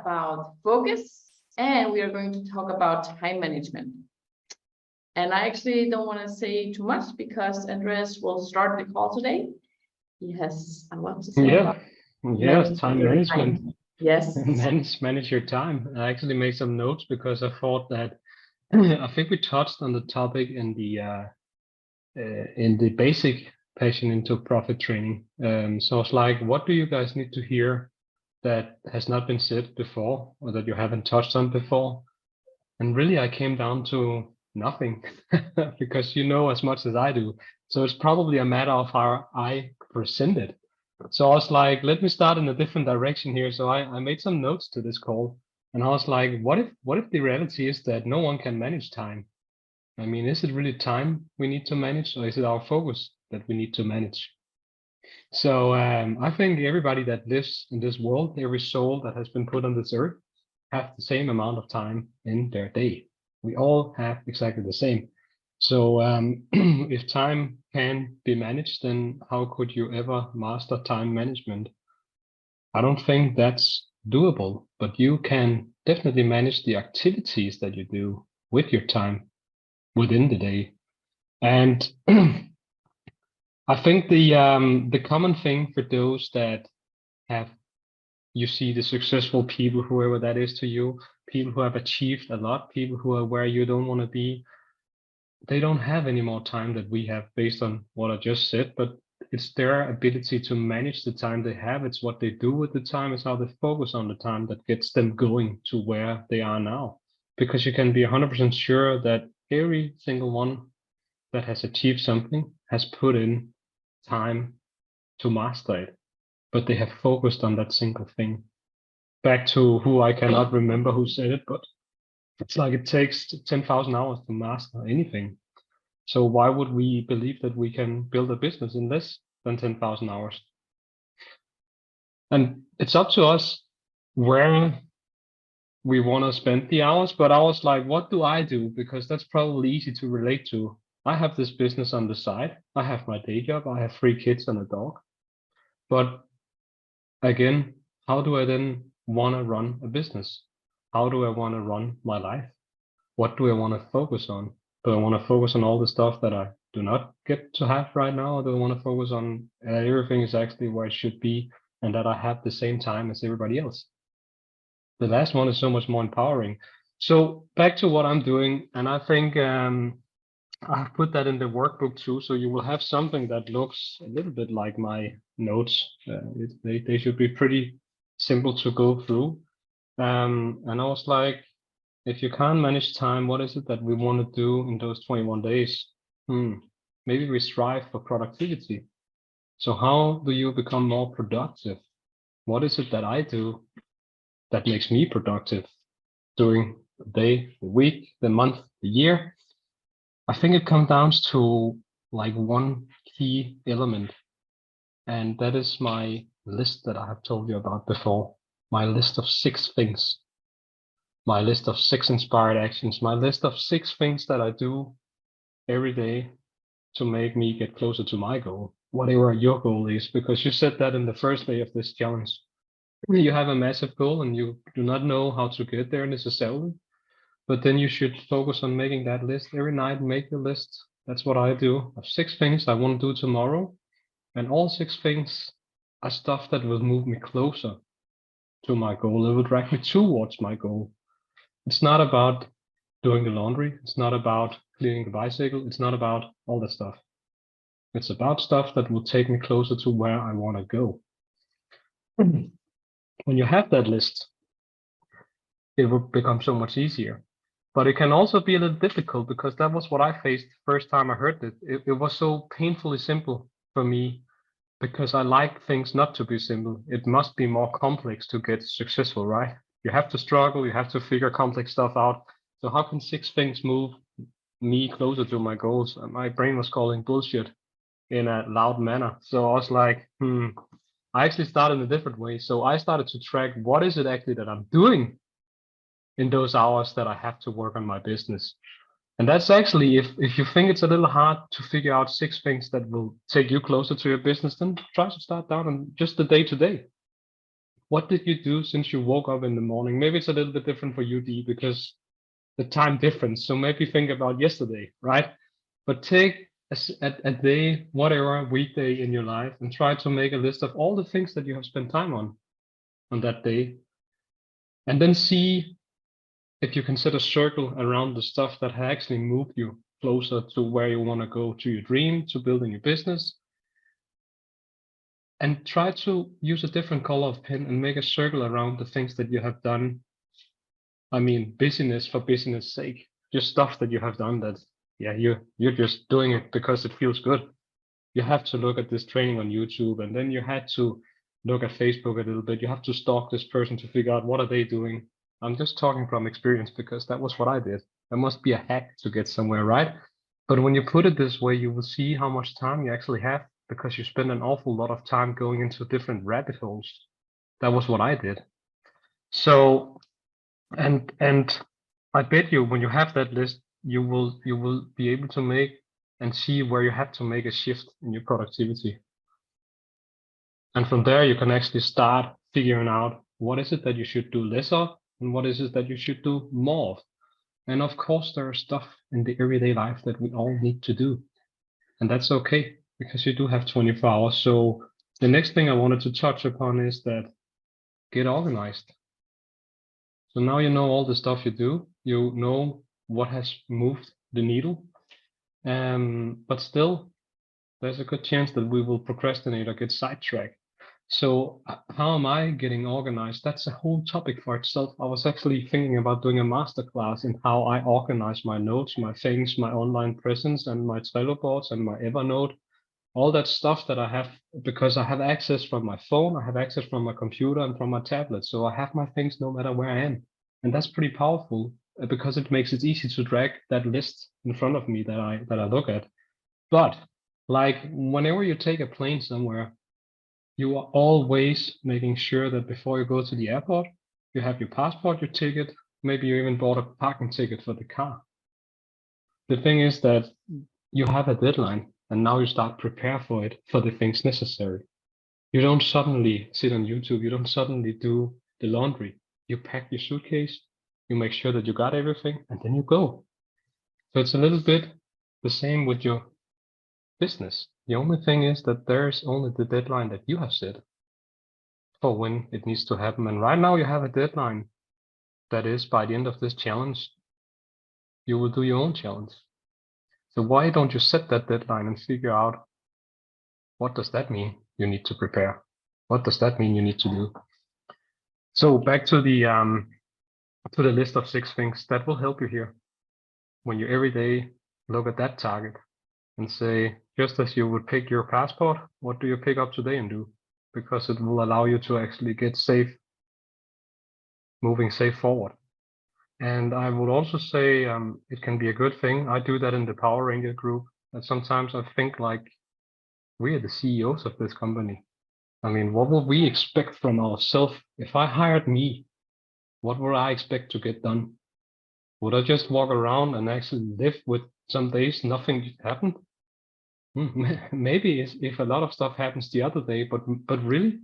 about focus, and we are going to talk about time management. And I actually don't want to say too much because Andreas will start the call today. He has a lot to say about yes, time management. Yes. Manage your time. I actually made some notes because I thought that I think we touched on the topic in the basic Passion into Profit training. So it's like, what do you guys need to hear that has not been said before or that you haven't touched on before? And really, I came down to nothing because you know as much as I do. So it's probably a matter of how I present it. So I was like, let me start in a different direction here. So I made some notes to this call, and I was like, what if the reality is that no one can manage time? I mean, is it really time we need to manage, or is it our focus that we need to manage? So I think everybody that lives in this world, every soul that has been put on this earth, have the same amount of time in their day. We all have exactly the same. So if time can be managed, then how could you ever master time management? I don't think that's doable, but you can definitely manage the activities that you do with your time within the day. And I think the common thing for those that have, you see the successful people, whoever that is to you, people who have achieved a lot, people who are where you don't want to be, they don't have any more time that we have based on what I just said, but it's their ability to manage the time they have. It's what they do with the time. It's how they focus on the time that gets them going to where they are now. Because you can be 100% sure that every single one that has achieved something has put in time to master it, but they have focused on that single thing. Back to who I cannot remember who said it, but it's like it takes 10,000 hours to master anything. So why would we believe that we can build a business in less than 10,000 hours? And it's up to us where we want to spend the hours. But I was like, what do I do? Because that's probably easy to relate to. I have this business on the side. I have my day job. I have 3 kids and a dog. But again, how do I then want to run a business? How do I want to run my life? What do I want to focus on? Do I want to focus on all the stuff that I do not get to have right now? Or do I want to focus on everything is actually where it should be and that I have the same time as everybody else? The last one is so much more empowering. So back to what I'm doing, and I think I've put that in the workbook too. So you will have something that looks a little bit like my notes. They should be pretty simple to go through. And I was like, if you can't manage time, what is it that we want to do in those 21 days? Maybe we strive for productivity. So how do you become more productive? What is it that I do that makes me productive during the day, the week, the month, the year? I think it comes down to like one key element, and that is my list that I have told you about before, my list of 6 things. My list of 6 inspired actions, my list of 6 things that I do every day to make me get closer to my goal, whatever your goal is, because you said that in the first day of this challenge. You have a massive goal and you do not know how to get there necessarily, but then you should focus on making that list every night. Make your list. That's what I do, of 6 things I want to do tomorrow, and all 6 things are stuff that will move me closer to my goal. It will drag me towards my goal. It's not about doing the laundry. It's not about cleaning the bicycle. It's not about all that stuff. It's about stuff that will take me closer to where I want to go. When you have that list, it will become so much easier. But it can also be a little difficult because that was what I faced the first time I heard it. It was so painfully simple for me because I like things not to be simple. It must be more complex to get successful, right? You have to struggle. You have to figure complex stuff out. So how can 6 things move me closer to my goals? My brain was calling bullshit in a loud manner. So I was like, I actually started in a different way. So I started to track what is it actually that I'm doing in those hours that I have to work on my business. And that's actually, if you think it's a little hard to figure out 6 things that will take you closer to your business, then try to start down on just the day to day. what did you do since you woke up in the morning? Maybe it's a little bit different for you, Dee, because the time difference. So maybe think about yesterday, right? But take a day, whatever weekday in your life, and try to make a list of all the things that you have spent time on that day. And then see if you can set a circle around the stuff that has actually moved you closer to where you want to go, to your dream, to building your business. And try to use a different color of pen and make a circle around the things that you have done. I mean, busyness for business sake, just stuff that you have done that, yeah, you're just doing it because it feels good. You have to look at this training on YouTube, and then you had to look at Facebook a little bit. You have to stalk this person to figure out what are they doing. I'm just talking from experience because that was what I did. There must be a hack to get somewhere, right? But when you put it this way, you will see how much time you actually have, because you spend an awful lot of time going into different rabbit holes. That was what I did. So, and I bet you when you have that list, you will be able to make and see where you have to make a shift in your productivity. And from there, you can actually start figuring out what is it that you should do less of and what is it that you should do more of. And of course, there are stuff in the everyday life that we all need to do. And that's okay, because you do have 24 hours. So the next thing I wanted to touch upon is that get organized. So now you know all the stuff you do, you know what has moved the needle, but still there's a good chance that we will procrastinate or get sidetracked. So how am I getting organized? That's a whole topic for itself. I was actually thinking about doing a masterclass in how I organize my notes, my things, my online presence, and my Trello boards and my Evernote, all that stuff that I have, because I have access from my phone, I have access from my computer and from my tablet. So I have my things no matter where I am. And that's pretty powerful because it makes it easy to drag that list in front of me that I look at. But like whenever you take a plane somewhere, you are always making sure that before you go to the airport, you have your passport, your ticket, maybe you even bought a parking ticket for the car. The thing is that you have a deadline, and now you start prepare for it, for the things necessary. You don't suddenly sit on YouTube, you don't suddenly do the laundry. You pack your suitcase, you make sure that you got everything, and then you go. So it's a little bit the same with your business. The only thing is that there's only the deadline that you have set for when it needs to happen. And right now you have a deadline that is by the end of this challenge, you will do your own challenge. So why don't you set that deadline and figure out what does that mean you need to prepare? What does that mean you need to do? So back to the list of 6 things that will help you here. When you every day look at that target and say, just as you would pick your passport, what do you pick up today and do? Because it will allow you to actually get safe, moving safe forward. And I would also say it can be a good thing. I do that in the Power Ranger group. And sometimes I think like we are the CEOs of this company. I mean, what would we expect from ourselves? If I hired me, what would I expect to get done? Would I just walk around and actually live with some days nothing happened? Maybe if a lot of stuff happens the other day, but really,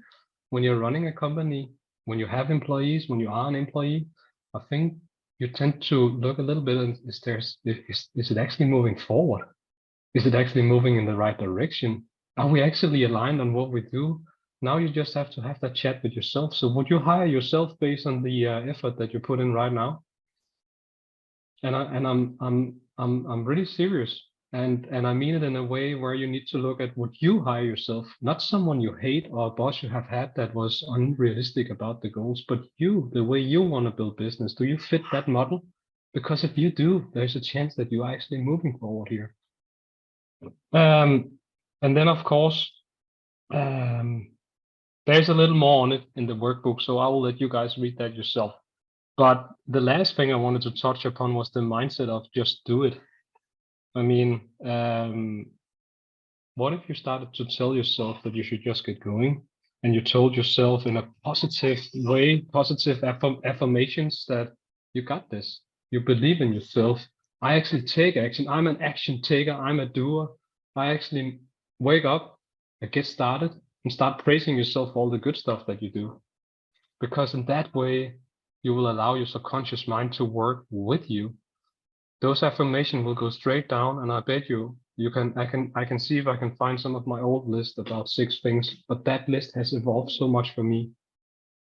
when you're running a company, when you have employees, when you are an employee, I think you tend to look a little bit and is it actually moving forward? Is it actually moving in the right direction? Are we actually aligned on what we do? Now you just have to have that chat with yourself. So would you hire yourself based on the effort that you put in right now? And I'm really serious, and I mean it in a way where you need to look at would you hire yourself, not someone you hate or a boss you have had that was unrealistic about the goals, but you, the way you want to build business. Do you fit that model? Because if you do, there's a chance that you're actually moving forward here. And then of course, there's a little more on it in the workbook, so I will let you guys read that yourself. But the last thing I wanted to touch upon was the mindset of just do it. I mean, what if you started to tell yourself that you should just get going, and you told yourself in a positive way, positive affirmations that you got this, you believe in yourself. I actually take action. I'm an action taker. I'm a doer. I actually wake up and get started and start praising yourself for all the good stuff that you do. because in that way, you will allow your subconscious mind to work with you. Those affirmations will go straight down, and I bet I can see if I can find some of my old list about 6 things, but that list has evolved so much for me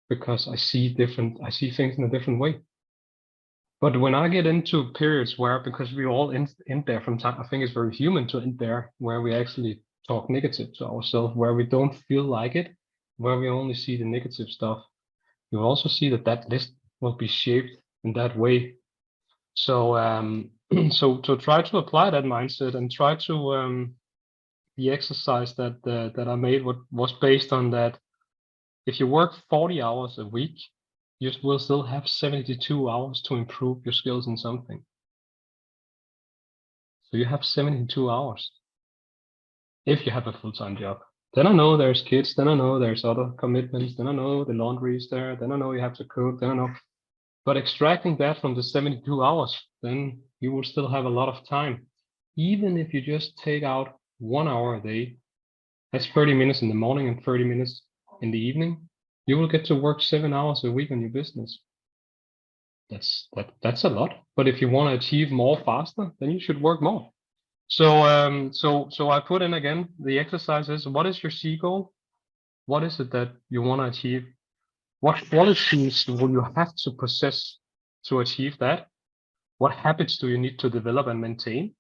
because I see things in a different way. But when I get into periods where, because we all end there from time, I think it's very human to end there, where we actually talk negative to ourselves, where we don't feel like it, where we only see the negative stuff. You'll also see that list will be shaped in that way. So so to try to apply that mindset and try to the exercise that I made was based on that. If you work 40 hours a week, you will still have 72 hours to improve your skills in something. So you have 72 hours if you have a full-time job. Then I know there's kids, then I know there's other commitments, then I know the laundry is there, then I know you have to cook, then I know. But extracting that from the 72 hours, then you will still have a lot of time. Even if you just take out 1 hour a day, that's 30 minutes in the morning and 30 minutes in the evening, you will get to work 7 hours a week on your business. That's a lot. But if you want to achieve more faster, then you should work more. So so I put in again the exercises. What is your C goal? What is it that you want to achieve? What qualities will you have to possess to achieve that? What habits do you need to develop and maintain?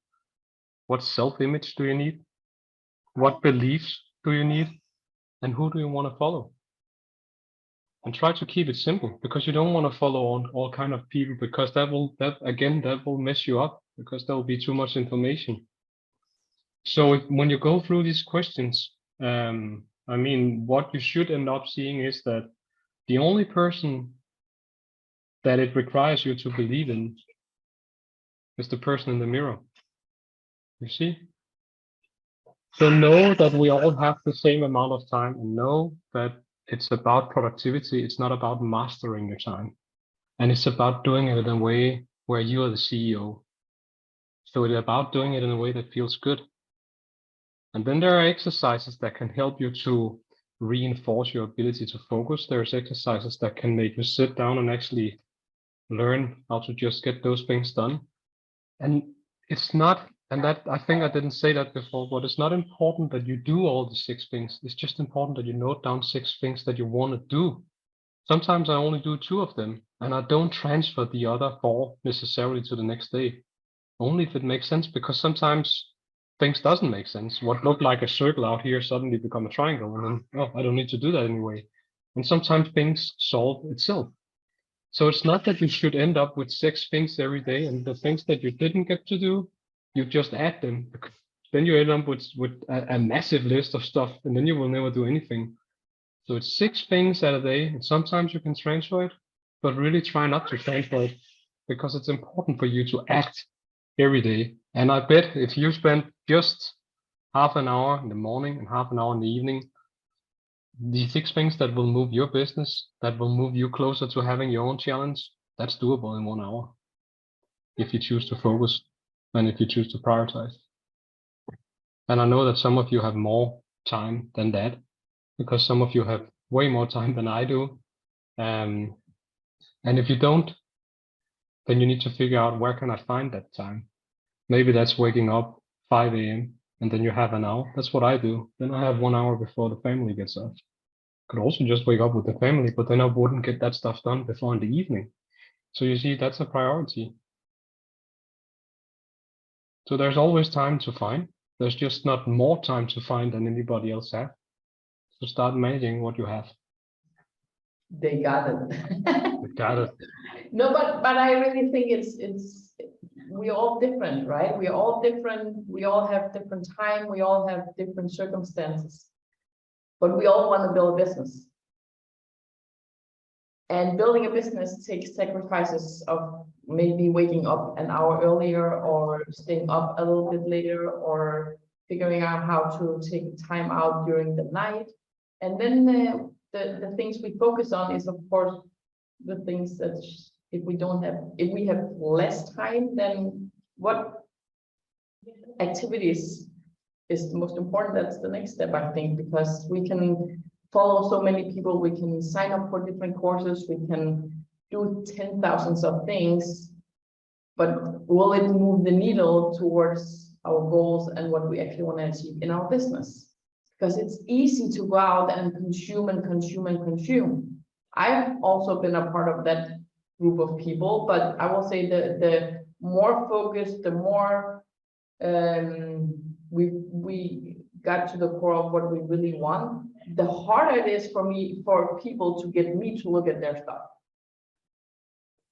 What self-image do you need? What beliefs do you need? And who do you want to follow? And try to keep it simple, because you don't want to follow on all kind of people, because that will mess you up, because there will be too much information. So when you go through these questions, I mean, what you should end up seeing is that the only person that it requires you to believe in is the person in the mirror. You see? So know that we all have the same amount of time, and know that it's about productivity. It's not about mastering your time. And it's about doing it in a way where you are the CEO. So it's about doing it in a way that feels good. And then there are exercises that can help you to reinforce your ability to focus. There's exercises that can make you sit down and actually learn how to just get those things done. And it's not, and that I think I didn't say that before, but it's not important that you do all the 6 things. It's just important that you note down 6 things that you want to do. Sometimes I only do 2 of them, and I don't transfer the other 4 necessarily to the next day, only if it makes sense, because sometimes things doesn't make sense. What looked like a circle out here suddenly become a triangle, and then, oh, I don't need to do that anyway. And sometimes things solve itself. So it's not that you should end up with 6 things every day, and the things that you didn't get to do, you just add them. Then you end up with a massive list of stuff, and then you will never do anything. So it's 6 things at a day, and sometimes you can transfer it, but really try not to transfer it, because it's important for you to act every day. And I bet if you spend just half an hour in the morning and half an hour in the evening, the 6 things that will move your business, that will move you closer to having your own challenge, that's doable in 1 hour. If you choose to focus and if you choose to prioritize. And I know that some of you have more time than that, because some of you have way more time than I do. And if you don't, then you need to figure out, where can I find that time? Maybe that's waking up 5 a.m. and then you have an hour. That's what I do. Then I have 1 hour before the family gets up. Could also just wake up with the family, but then I wouldn't get that stuff done before in the evening. So you see, that's a priority. So there's always time to find. There's just not more time to find than anybody else have. So start managing what you have. They got it. You got it. No, but I really think it's we're all different, right? We're all different. We all have different time. We all have different circumstances, but we all want to build a business. And building a business takes sacrifices of maybe waking up an hour earlier, or staying up a little bit later, or figuring out how to take time out during the night. And then the things we focus on is, of course, the things that if we have less time, then what activities is the most important? That's the next step, I think, because we can follow so many people, we can sign up for different courses, we can do 10,000 of things, but will it move the needle towards our goals and what we actually want to achieve in our business? Because it's easy to go out and consume and consume and consume. I've also been a part of that group of people, but I will say the more focused, the more we got to the core of what we really want, the harder it is for people to get me to look at their stuff.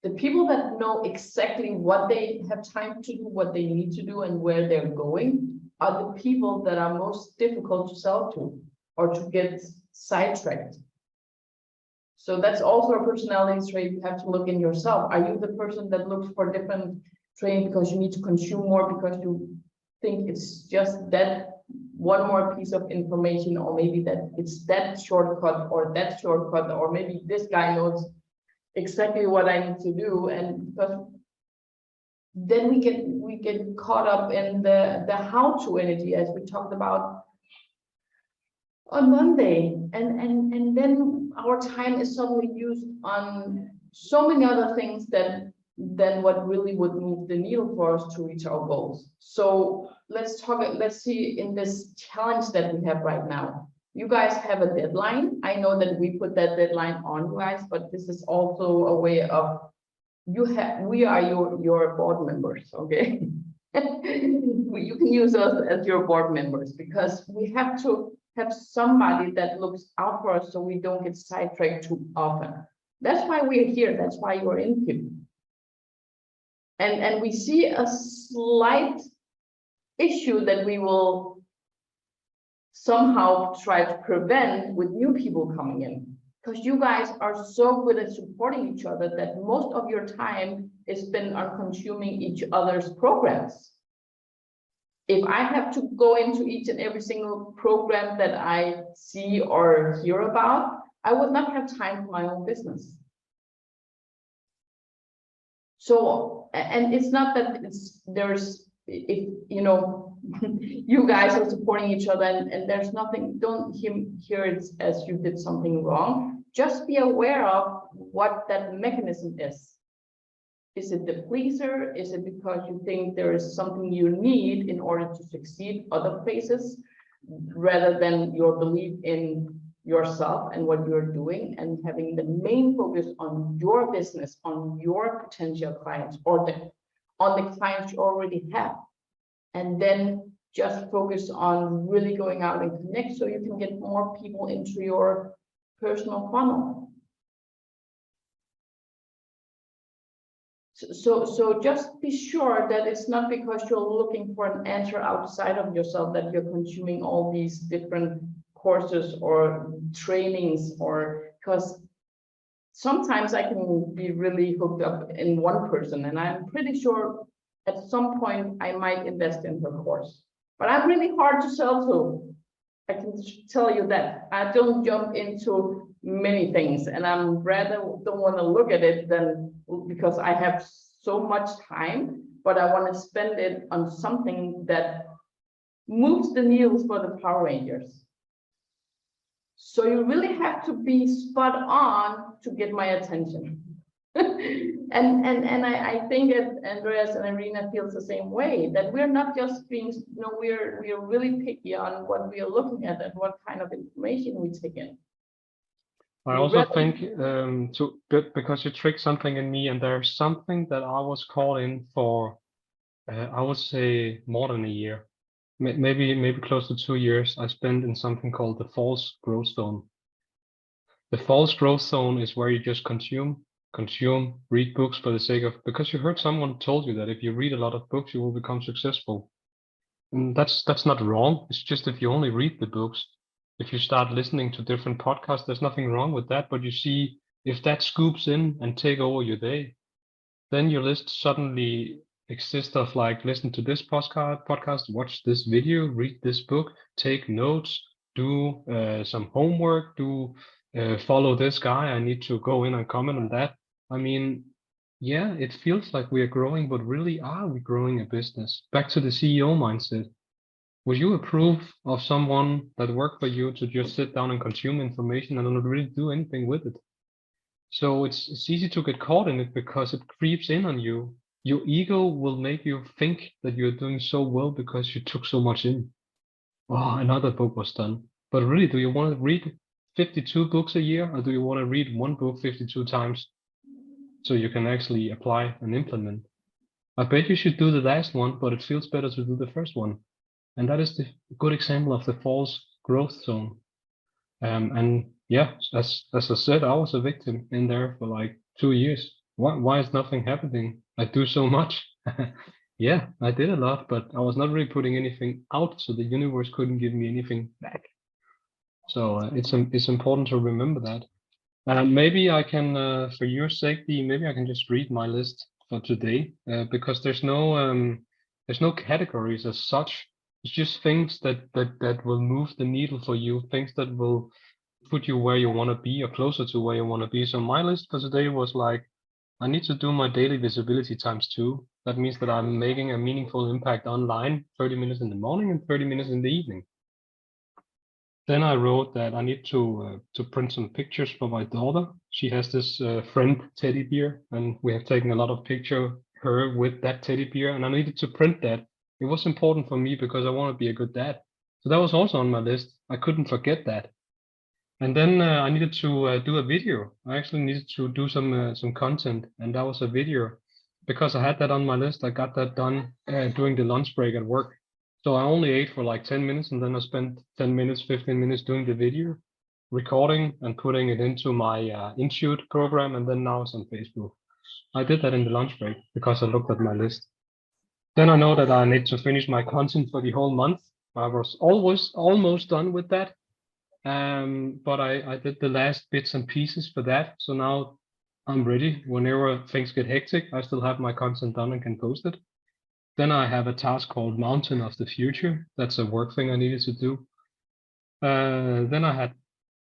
The people that know exactly what they have time to do, what they need to do, and where they're going are the people that are most difficult to sell to or to get sidetracked. So that's also a personality trait you have to look in yourself. Are you the person that looks for different training because you need to consume more, because you think it's just that one more piece of information, or maybe that it's that shortcut, or maybe this guy knows exactly what I need to do, and because then we get caught up in the how-to energy, as we talked about on Monday, and then our time is suddenly used on so many other things than what really would move the needle for us to reach our goals. So let's see in this challenge that we have right now. You guys have a deadline. I know that we put that deadline on you guys, but this is also a way of we are your board members, okay? You can use us as your board members, because we have to have somebody that looks out for us so we don't get sidetracked too often. That's why we're here. That's why you're in PIP. And we see a slight issue that we will somehow try to prevent with new people coming in, because you guys are so good at supporting each other that most of your time is spent on consuming each other's programs. If I have to go into each and every single program that I see or hear about, I would not have time for my own business. So, and it's not that if you know, you guys are supporting each other and there's nothing, don't hear it as you did something wrong. Just be aware of what that mechanism is. Is it the pleaser? Is it because you think there is something you need in order to succeed other places, rather than your belief in yourself and what you're doing, and having the main focus on your business, on your potential clients, or on the clients you already have, and then just focus on really going out and connect so you can get more people into your personal funnel. So just be sure that it's not because you're looking for an answer outside of yourself that you're consuming all these different courses or trainings, or because sometimes I can be really hooked up in one person, and I'm pretty sure at some point I might invest in her course, but I'm really hard to sell to. I can tell you that. I don't jump into many things, and I'm rather don't want to look at it than, because I have so much time, but I want to spend it on something that moves the needles for the Power Rangers. So you really have to be spot on to get my attention. and I think that Andreas and Irina feels the same way, that we're not just being, you know, we're really picky on what we are looking at and what kind of information we take in. I also think because you tricked something in me, and there's something that I was called in for, I would say more than a year. Maybe close to 2 years, I spent in something called the false growth zone. The false growth zone is where you just consume, read books for the sake of, because you heard someone told you that if you read a lot of books, you will become successful. And that's not wrong. It's just if you only read the books, if you start listening to different podcasts, there's nothing wrong with that. But you see, if that scoops in and take over your day, then your list suddenly exist of like, listen to this podcast, watch this video, read this book, take notes, do some homework, follow this guy. I need to go in and comment on that. I mean, yeah, it feels like we are growing, but really, are we growing a business? Back to the CEO mindset. would you approve of someone that worked for you to just sit down and consume information and not really do anything with it? So it's easy to get caught in it because it creeps in on you. Your ego will make you think that you're doing so well because you took so much in. Oh, another book was done. But really, do you want to read 52 books a year, or do you want to read one book 52 times so you can actually apply and implement? I bet you should do the last one, but it feels better to do the first one. And that is the good example of the false growth zone. And yeah, as I said, I was a victim in there for like 2 years. Why is nothing happening? I do so much. Yeah, I did a lot, but I was not really putting anything out, so the universe couldn't give me anything back. So it's important to remember that. Maybe I can, for your safety, maybe I can just read my list for today, because there's no categories as such. It's just things that will move the needle for you, things that will put you where you want to be or closer to where you want to be. So my list for today was like, I need to do my daily visibility times 2. That means that I'm making a meaningful impact online, 30 minutes in the morning and 30 minutes in the evening. Then I wrote that I need to print some pictures for my daughter. She has this friend teddy bear, and we have taken a lot of picture her with that teddy bear, and I needed to print that. It was important for me because I want to be a good dad. So that was also on my list. I couldn't forget that. And then I needed to do a video. I actually needed to do some content, and that was a video. Because I had that on my list, I got that done during the lunch break at work. So I only ate for like 10 minutes, and then I spent 10 minutes, 15 minutes doing the video, recording and putting it into my InShoot program, and then now it's on Facebook. I did that in the lunch break because I looked at my list. Then I know that I need to finish my content for the whole month. I was almost done with that. But I did the last bits and pieces for that. So now I'm ready. Whenever things get hectic, I still have my content done and can post it. Then I have a task called Mountain of the Future. That's a work thing I needed to do. Then I had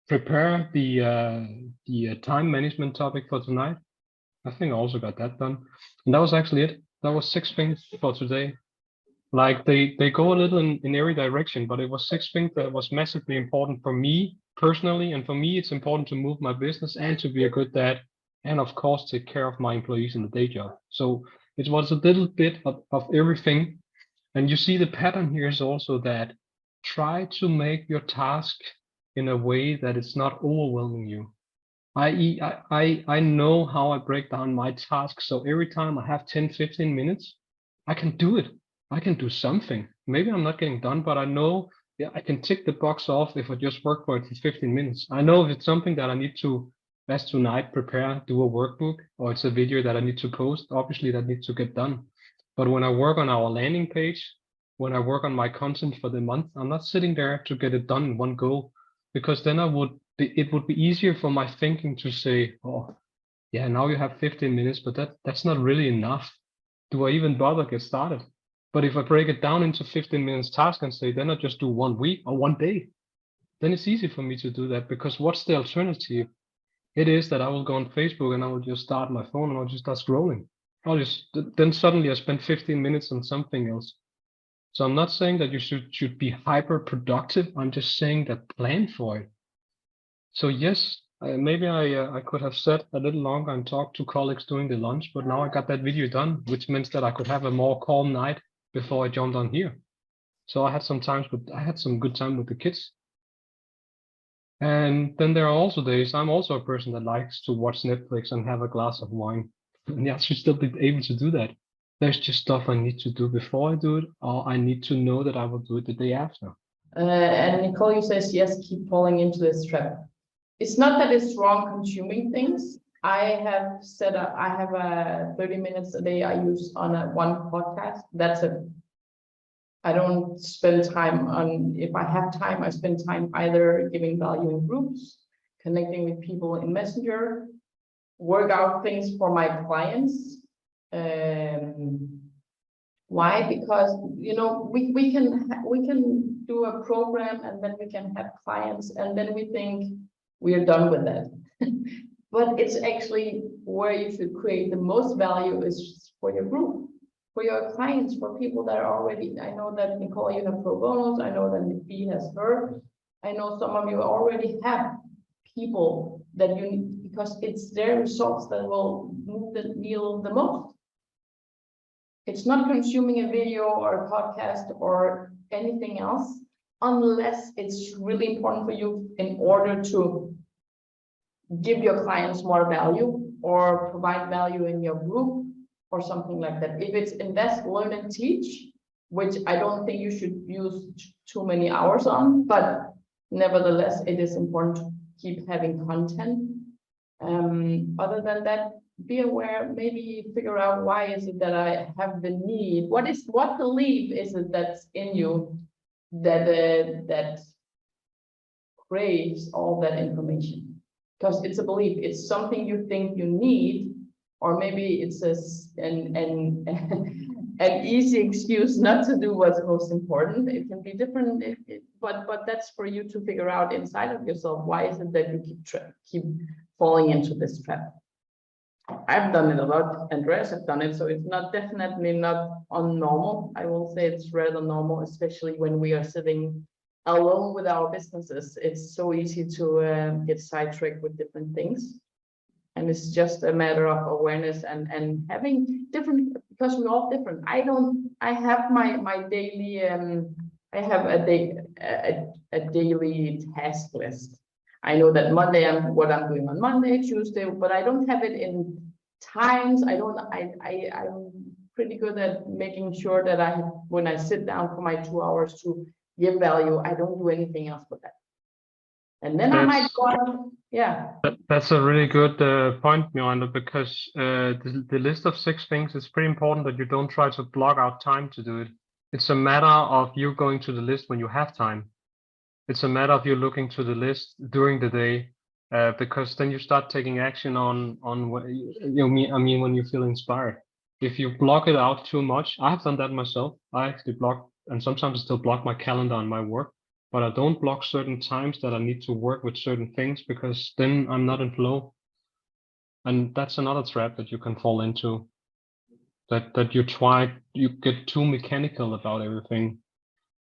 prepare the time management topic for tonight. I think I also got that done. And that was actually it. That was 6 things for today. Like they go a little in every direction, but it was 6 things that was massively important for me personally. And for me, it's important to move my business and to be a good dad. And of course, take care of my employees in the day job. So it was a little bit of everything. And you see the pattern here is also that try to make your task in a way that it's not overwhelming you. I know how I break down my tasks. So every time I have 10, 15 minutes, I can do it. I can do something. Maybe I'm not getting done, but I know, yeah, I can tick the box off if I just work for it for 15 minutes. I know if it's something that I need to, as tonight, prepare, do a workbook, or it's a video that I need to post, obviously that needs to get done. But when I work on our landing page, when I work on my content for the month, I'm not sitting there to get it done in one go, because then it would be easier for my thinking to say, oh, yeah, now you have 15 minutes, but that's not really enough. Do I even bother get started? But if I break it down into 15 minutes task and say, then I just do 1 week or 1 day, then it's easy for me to do that, because what's the alternative? It is that I will go on Facebook and I will just start my phone and I'll just start scrolling. Then suddenly I spend 15 minutes on something else. So I'm not saying that you should be hyper productive. I'm just saying that plan for it. So yes, maybe I could have sat a little longer and talked to colleagues during the lunch, but now I got that video done, which means that I could have a more calm night before I jumped on here. So I had some good time with the kids. And then there are also days I'm also a person that likes to watch Netflix and have a glass of wine. And yeah, I should still be able to do that. There's just stuff I need to do before I do it, or I need to know that I will do it the day after. And Nicole, you says, yes, keep falling into this trap. It's not that it's wrong consuming things. I have set up, I have a 30 minutes a day I use on one podcast. That's it. I don't spend time on, if I have time, I spend time either giving value in groups, connecting with people in Messenger, work out things for my clients. Why? Because, you know, we can do a program and then we can have clients and then we think we are done with that. But it's actually where you should create the most value is for your group, for your clients, for people that are already, I know that Nicole, you have pro bonos, I know that Bea has her, I know some of you already have people that you need, because it's their results that will move the needle the most. It's not consuming a video or a podcast or anything else, unless it's really important for you in order to give your clients more value or provide value in your group or something like that. If it's invest, learn, and teach, which I don't think you should use too many hours on, but nevertheless, it is important to keep having content. Other than that, be aware, maybe figure out why is it that I have the need, what belief is it that's in you that craves all that information, because it's a belief, it's something you think you need, or maybe it's an easy excuse not to do what's most important. It can be different, but that's for you to figure out inside of yourself. Why is it that you keep falling into this trap? I've done it a lot, Andreas have done it, so it's not definitely not unnormal. I will say it's rather normal, especially when we are sitting alone with our businesses. It's so easy to get sidetracked with different things. And it's just a matter of awareness and having different, because we're all different. I have my daily, I have a daily task list. I know that Monday, what I'm doing on Monday, Tuesday, but I don't have it in times. I'm pretty good at making sure that when I sit down for my 2 hours to give value, I don't do anything else but that. And then I might go on, yeah. That's a really good point, Miranda, because the list of 6 things is pretty important that you don't try to block out time to do it. It's a matter of you going to the list when you have time. It's a matter of you looking to the list during the day, because then you start taking action on what when you feel inspired. If you block it out too much, I have done that myself. I actually block, and sometimes I still block my calendar on my work, but I don't block certain times that I need to work with certain things, because then I'm not in flow. And that's another trap that you can fall into. That you get too mechanical about everything.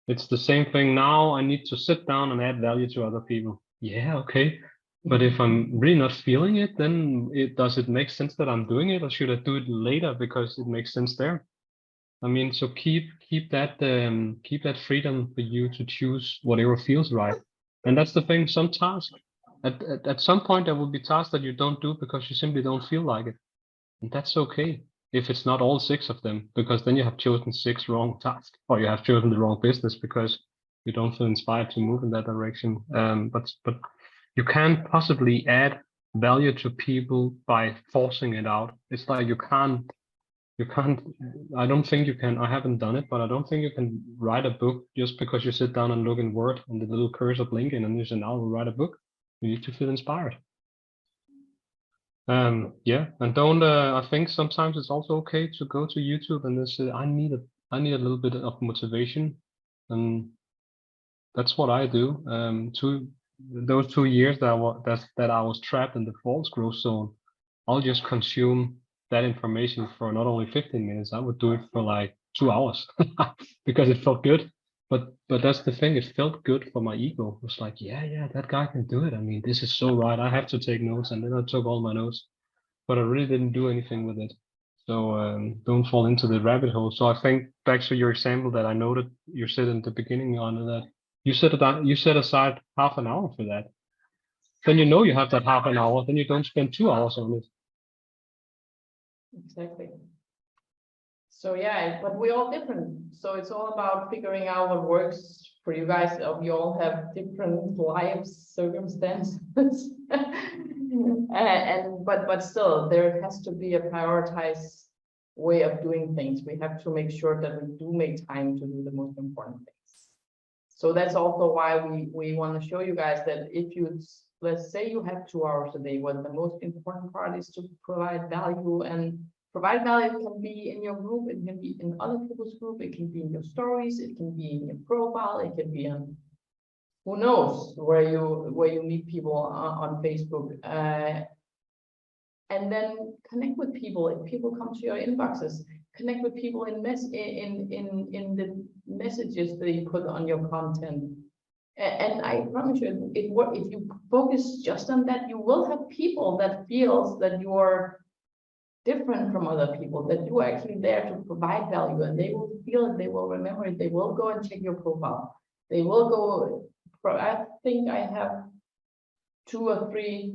It's the same thing now. I need to sit down and add value to other people. Yeah, okay. But if I'm really not feeling it, then does it make sense that I'm doing it, or should I do it later because it makes sense there? I mean, so keep that freedom for you to choose whatever feels right. And that's the thing. Some tasks at some point there will be tasks that you don't do because you simply don't feel like it, and that's okay. If it's not all 6 of them, because then you have chosen 6 wrong tasks, or you have chosen the wrong business because you don't feel inspired to move in that direction. But you can't possibly add value to people by forcing it out. It's like you can't, I don't think you can, I haven't done it, but I don't think you can write a book just because you sit down and look in Word and the little cursor blinking and you say, now we'll write a book. You need to feel inspired. Yeah, and don't I think sometimes it's also okay to go to YouTube and just say I need a little bit of motivation, and that's what I do. Those 2 years that I was trapped in the false growth zone, I'll just consume that information for not only 15 minutes, I would do it for like 2 hours because it felt good. But that's the thing, it felt good for my ego. It was like, yeah, that guy can do it. I mean, this is so right. I have to take notes, and then I took all my notes, but I really didn't do anything with it. So don't fall into the rabbit hole. So I think back to your example that I noted you said in the beginning on that you set aside half an hour for that. Then you know you have that half an hour. Then you don't spend 2 hours on it. Exactly. So yeah, but we're all different. So it's all about figuring out what works for you guys. You all have different life circumstances. But still, there has to be a prioritized way of doing things. We have to make sure that we do make time to do the most important things. So that's also why we want to show you guys that if you, let's say you have 2 hours a day, well, the most important part is to provide value, and provide value can be in your group, it can be in other people's group, it can be in your stories, it can be in your profile, it can be on who knows where you meet people on Facebook, and then connect with people. If people come to your inboxes, connect with people in the messages that you put on your content. And I promise you, if you focus just on that, you will have people that feels that you are different from other people, that you are actually there to provide value, and they will feel it, they will remember it, they will go and check your profile. They will go, I think I have three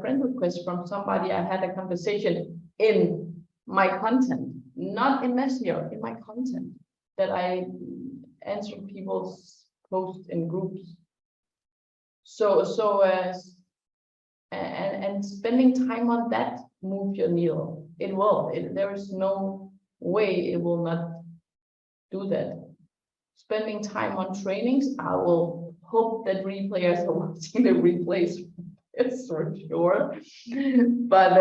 friend requests from somebody I had a conversation in my content, not in Messenger, in my content, that I answered people's posts in groups. And spending time on that move your needle. It will. There is no way it will not do that. Spending time on trainings, I will hope that replayers are watching the replays. It's for sure. But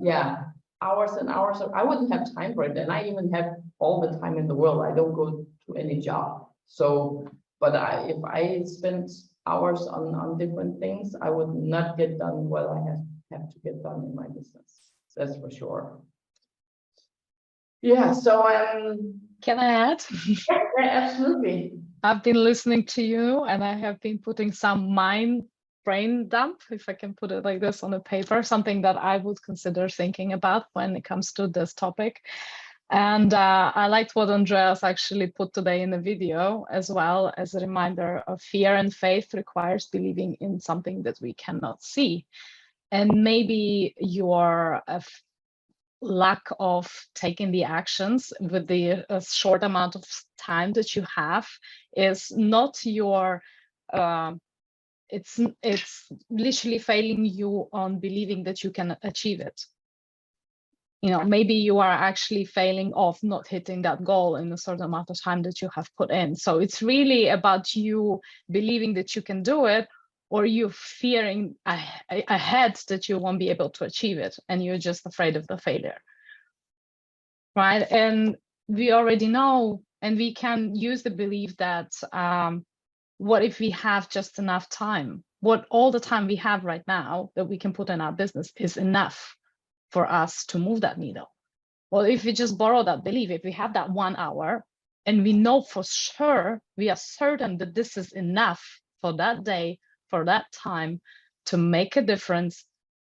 yeah, hours and hours. I wouldn't have time for it, and I even have all the time in the world. I don't go to any job. So, but if I spent hours on different things, I would not get done what I have to get done in my business. That's for sure. Yeah. So Can I add? yeah, absolutely. I've been listening to you, and I have been putting some brain dump, if I can put it like this, on a paper, something that I would consider thinking about when it comes to this topic. And I liked what Andreas actually put today in the video, as well as a reminder of fear and faith requires believing in something that we cannot see. And maybe your lack of taking the actions with the short amount of time that you have is not your it's literally failing you on believing that you can achieve it. You know, maybe you are actually failing of not hitting that goal in a certain amount of time that you have put in. So it's really about you believing that you can do it, or you fearing ahead that you won't be able to achieve it, and you're just afraid of the failure, right? And we already know, and we can use the belief that what if we have just enough time? What all the time we have right now that we can put in our business is enough for us to move that needle. Well, if we just borrow that belief, if we have that 1 hour and we know for sure, we are certain that this is enough for that day, for that time, to make a difference,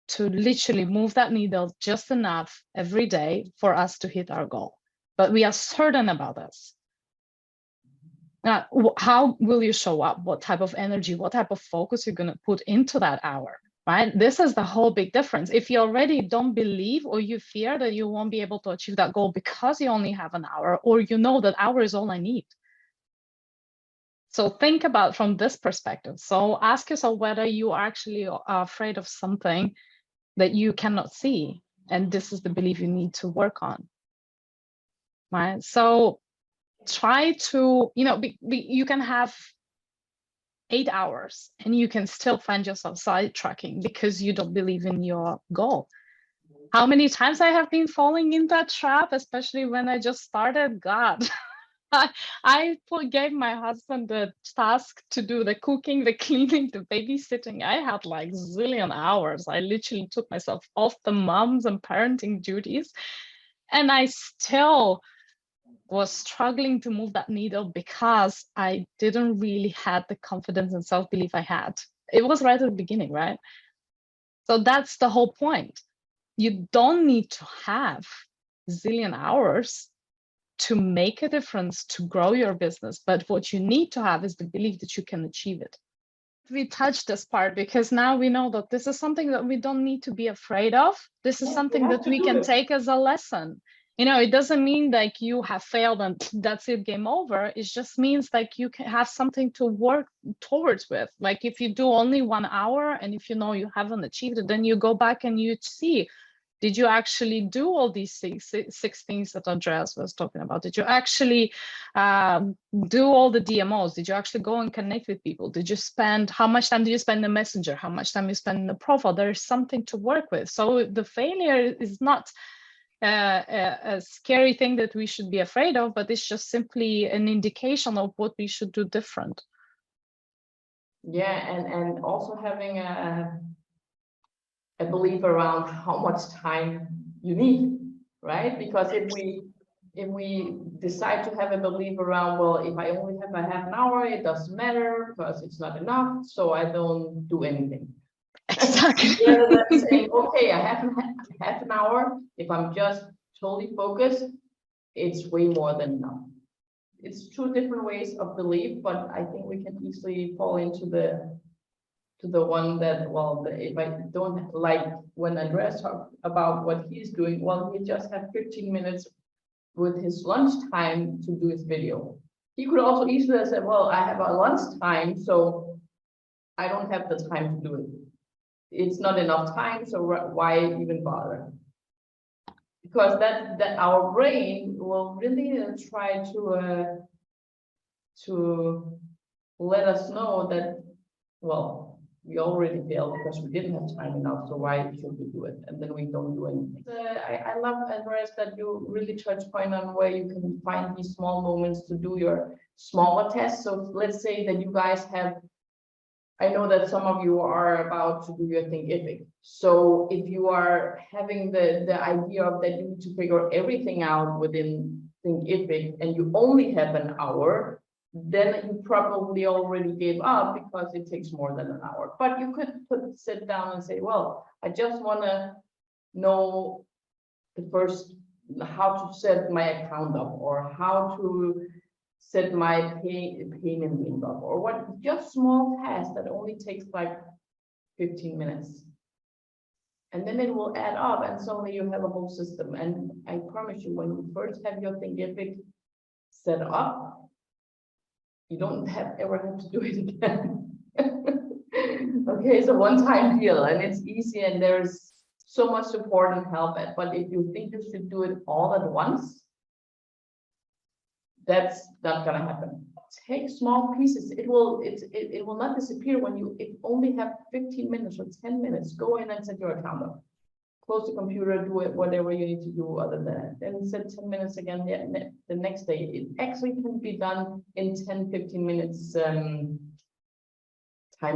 to literally move that needle just enough every day for us to hit our goal. But we are certain about this. Now, how will you show up? What type of energy, what type of focus you're going to put into that hour, right? This is the whole big difference. If you already don't believe, or you fear that you won't be able to achieve that goal because you only have an hour, or you know that hour is all I need. So think about from this perspective. So ask yourself whether you actually are afraid of something that you cannot see. And this is the belief you need to work on, right? So try to, you know, you can have 8 hours and you can still find yourself sidetracking because you don't believe in your goal. How many times I have been falling in that trap, especially when I just started, God. I gave my husband the task to do the cooking, the cleaning, the babysitting. I had like zillion hours. I literally took myself off the moms and parenting duties, and I still was struggling to move that needle because I didn't really have the confidence and self-belief I had. It was right at the beginning, right? So that's the whole point. You don't need to have zillion hours to make a difference, to grow your business. But what you need to have is the belief that you can achieve it. We touched this part because now we know that this is something that we don't need to be afraid of. This is something that we can take as a lesson. You know, it doesn't mean like you have failed and that's it, game over. It just means like you can have something to work towards with. Like if you do only 1 hour and if you know you haven't achieved it, then you go back and you see, did you actually do all these six things that Andreas was talking about? Did you actually do all the DMOs? Did you actually go and connect with people? Did you spend, how much time did you spend in the messenger? How much time you spend in the profile? There is something to work with. So the failure is not a scary thing that we should be afraid of, but it's just simply an indication of what we should do different. Yeah, and also having a belief around how much time you need. right? Because if we decide to have a belief around, well, if I only have a half an hour, it doesn't matter because it's not enough, so I don't do anything. Exactly. Rather than saying, okay, I have half an hour, if I'm just totally focused, it's way more than enough. It's two different ways of belief, but I think we can easily fall into the one that, well, if I don't like when Andreas talked about what he's doing, well, he just had 15 minutes with his lunchtime to do his video. He could also easily have said, well, I have a lunchtime, so I don't have the time to do it. It's not enough time, so why even bother? Because that our brain will really try to let us know that, well, we already failed because we didn't have time enough, so why should we do it? And then we don't do anything. I love, Andreas, that you really touch point on where you can find these small moments to do your smaller tests. So let's say that you guys have, I know that some of you are about to do your Thinkific. So if you are having the idea of that you need to figure everything out within Thinkific and you only have an hour, then you probably already gave up because it takes more than an hour. But you could sit down and say, well, I just want to know the first, how to set my account up, or how to set my payment link up, or what, just small tasks that only takes like 15 minutes. And then it will add up and suddenly you have a whole system. And I promise you, when you first have your Thinkific set up, you don't ever have to do it again. Okay, it's a one-time deal and it's easy and there's so much support and help. But if you think you should do it all at once, that's not gonna happen. Take small pieces. It will not disappear when you only have 15 minutes or 10 minutes. Go in and set your account up. Close the computer, do it, whatever you need to do other than that. Then set 10 minutes again the next day. It actually can be done in 10-15 minutes time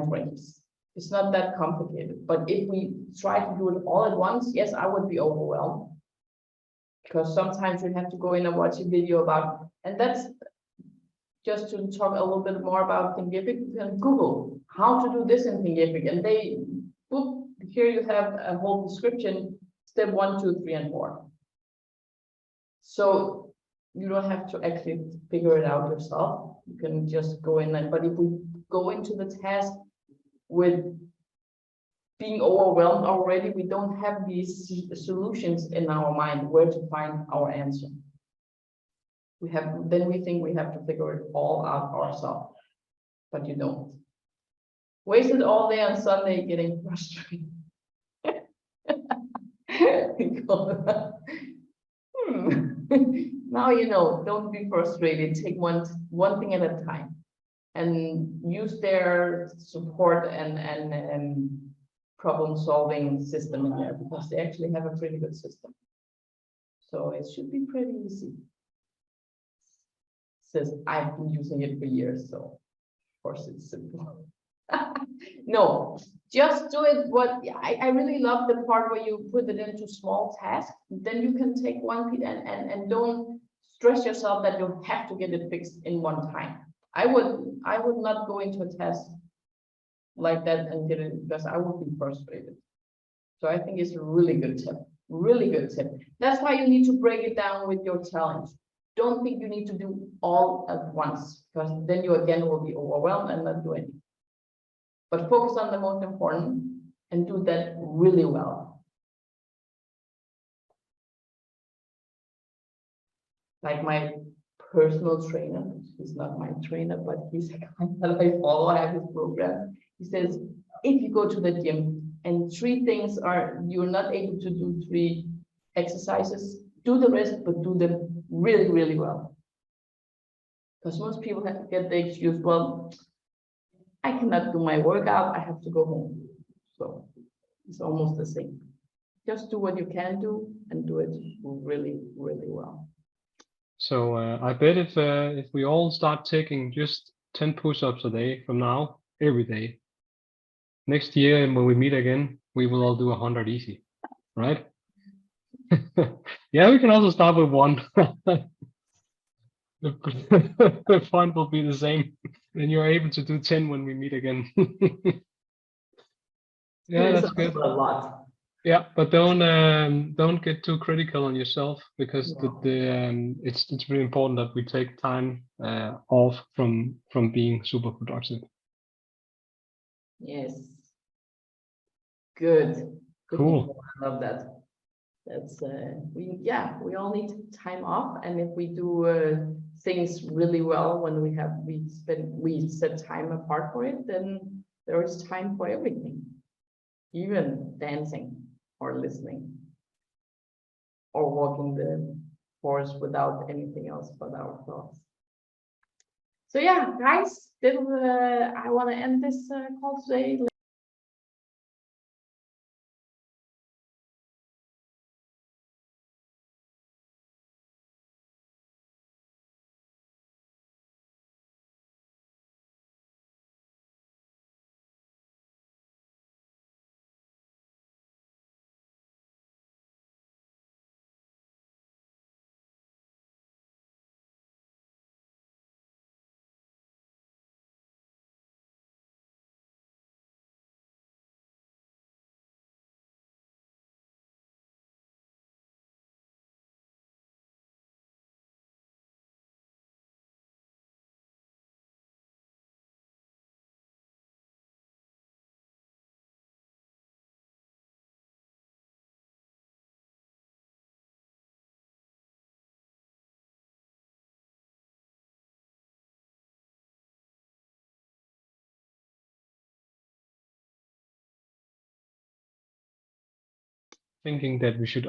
frames. It's not that complicated. But if we try to do it all at once, yes, I would be overwhelmed. Because sometimes you have to go in and watch a video about, and that's just to talk a little bit more about Thinkific. You can Google how to do this in Thinkific, and they, boop, here you have a whole description, step 1, 2, 3, and 4. So you don't have to actually figure it out yourself. You can just go in and, but if we go into the task with being overwhelmed already, we don't have these solutions in our mind where to find our answer. Then we think we have to figure it all out ourselves, but you don't. Wasted all day on Sunday getting frustrated. Now you know, don't be frustrated. Take one thing at a time and use their support and problem-solving system in there, because they actually have a pretty good system. So it should be pretty easy. Says I've been using it for years, so of course it's simple. No, just do it. I really love the part where you put it into small tasks. Then you can take one piece and don't stress yourself that you have to get it fixed in one time. I would not go into a task like that and get it, because I would be frustrated. So I think it's a really good tip. Really good tip. That's why you need to break it down with your challenge. Don't think you need to do all at once, because then you again will be overwhelmed and not do anything. But focus on the most important and do that really well. Like my personal trainer, he's not my trainer, but he's a guy that I follow, I have his program. He says, if you go to the gym and 3 things are, you're not able to do 3 exercises, do the rest, but do them really, really well. Because most people get the excuse, well, I cannot do my workout, I have to go home. So it's almost the same. Just do what you can do and do it really, really well. So I bet if we all start taking just 10 push-ups a day from now, every day, next year when we meet again, we will all do 100 easy, right? Yeah, we can also start with 1. The font will be the same. Then you're able to do 10 when we meet again. Yeah, It's that's good. also a lot. Yeah, but don't get too critical on yourself, because No. it's really important that we take time off from being super productive. Yes. Good. Good. Cool. I love that. That's we all need time off, and if we do things really well when we set time apart for it, then there is time for everything, even dancing or listening or walking the forest without anything else but our thoughts. So yeah, guys, I want to end this call today. Thinking that we should